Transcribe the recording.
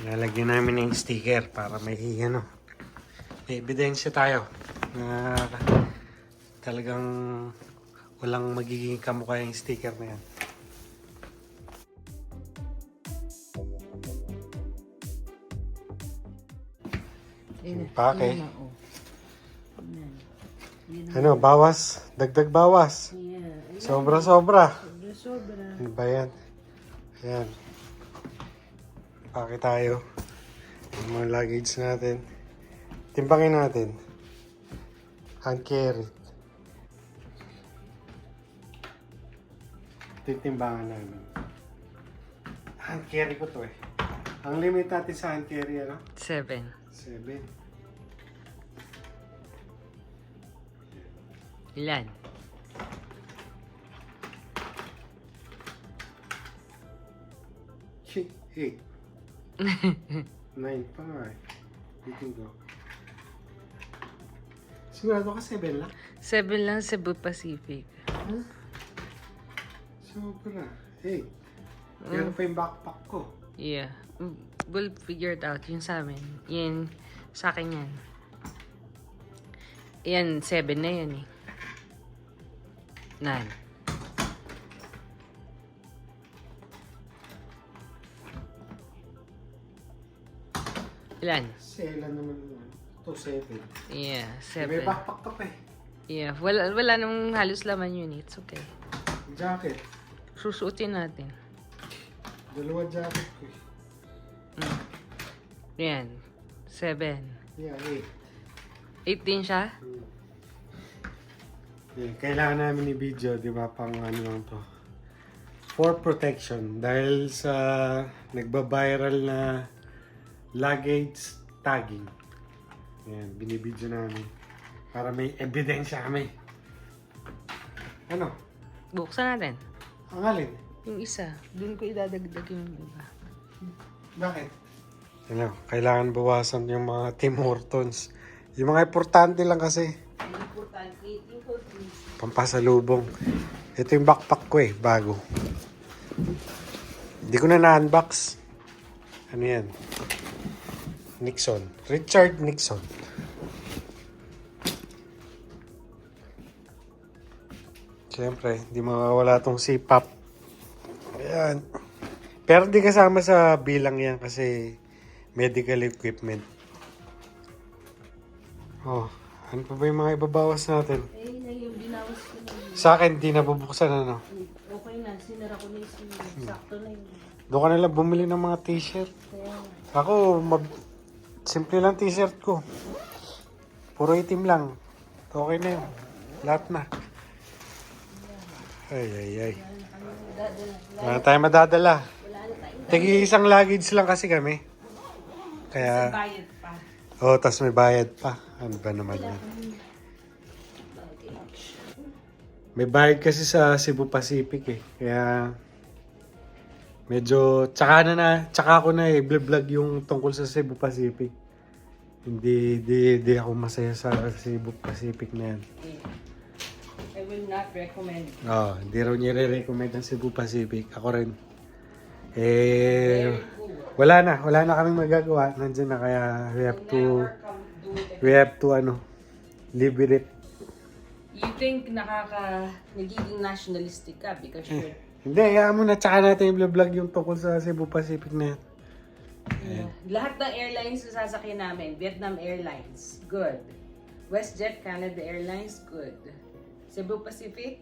Lalagyan namin ng sticker para may may ebidensya tayo na talagang walang magiging kamukha yung sticker na yan. Pake. Ano, bawas. Dagdag bawas. Sobra-sobra. Ano ba yan? Ayan. Pake tayo. Yung mga luggage natin. Timbangin natin. Hand carry. Titimbangan namin. Hand carry ko to eh. Ang limit natin sa hand carry, ano? 7. 7. Ilan? Shit, 8. 9 pa nga eh. Dito ko. Sigurado ka 7 lang? 7 lang Cebu Pacific. Huh? Sobra. 8. Yan pa yung backpack ko. Yeah. We'll figure it out. Yun sa amin. Yan. Sa akin yan. Yan, 7 na yan eh. 9. Ilan? Sela naman yun. Ito 7. Yeah, May 7. backpack ka pa eh. Yeah, wala namang halos laman yun. It's okay. Jacket. Susuotin natin. 2 jacket ko eh. Yan. 7. Yeah, 8. 8 din siya? Yeah, kailangan namin i-video, di ba, pang ano lang to. For protection. Dahil sa nagba-viral na luggage tagging. Yan, binibidyo namin. Para may ebidensya kami. Ano? Buksan natin. Ang alin? Yung isa. Doon ko idadagdag yung iba. Bakit? Ano, kailangan bawasan yung mga Tim Hortons. Yung mga importante lang kasi. Pampasalubong. Ito yung backpack ko eh, bago. Hindi ko na na-unbox. Ano yan? Nixon. Richard Nixon. Siyempre, hindi mawawala tong CPAP. Ayan. Pero di kasama sa bilang yan kasi medical equipment. Oh, ano pa ba yung mga ibabawas natin? Eh, yung binawas ko na yun. Sa akin, di nabubuksan ano. Okay na, sinara ko na yung sakto na yun. Doon ka nalang bumili ng mga t-shirt. Kaya, Ako, simple lang t-shirt ko. Puro itim lang. Okay na yun. Lahat na. Ay. Wala tayong madadala. Tigi isang luggage lang kasi kami. Kaya, bayad pa. oh, tas may bayad pa. Ano ba naman yan? May bayad kasi sa Cebu Pacific eh. Kaya, medyo, tsaka ako na i-vlog yung tungkol sa Cebu Pacific. Hindi ako masaya sa Cebu Pacific na yan. I will not recommend. Oh, hindi raw niya re-recommend ang Cebu Pacific. Ako rin. Eh, wala na kaming magagawa. Nandiyan na kaya we have to live with it. You think nagiging nationalistic ka because you're... Hindi, hayaan mo na. Tsaka natin i-vlog yung tungkol sa Cebu Pacific na yan. Lahat ng airlines na sasakyan namin, Vietnam Airlines, good. WestJet, Canada Airlines, good. Cebu Pacific,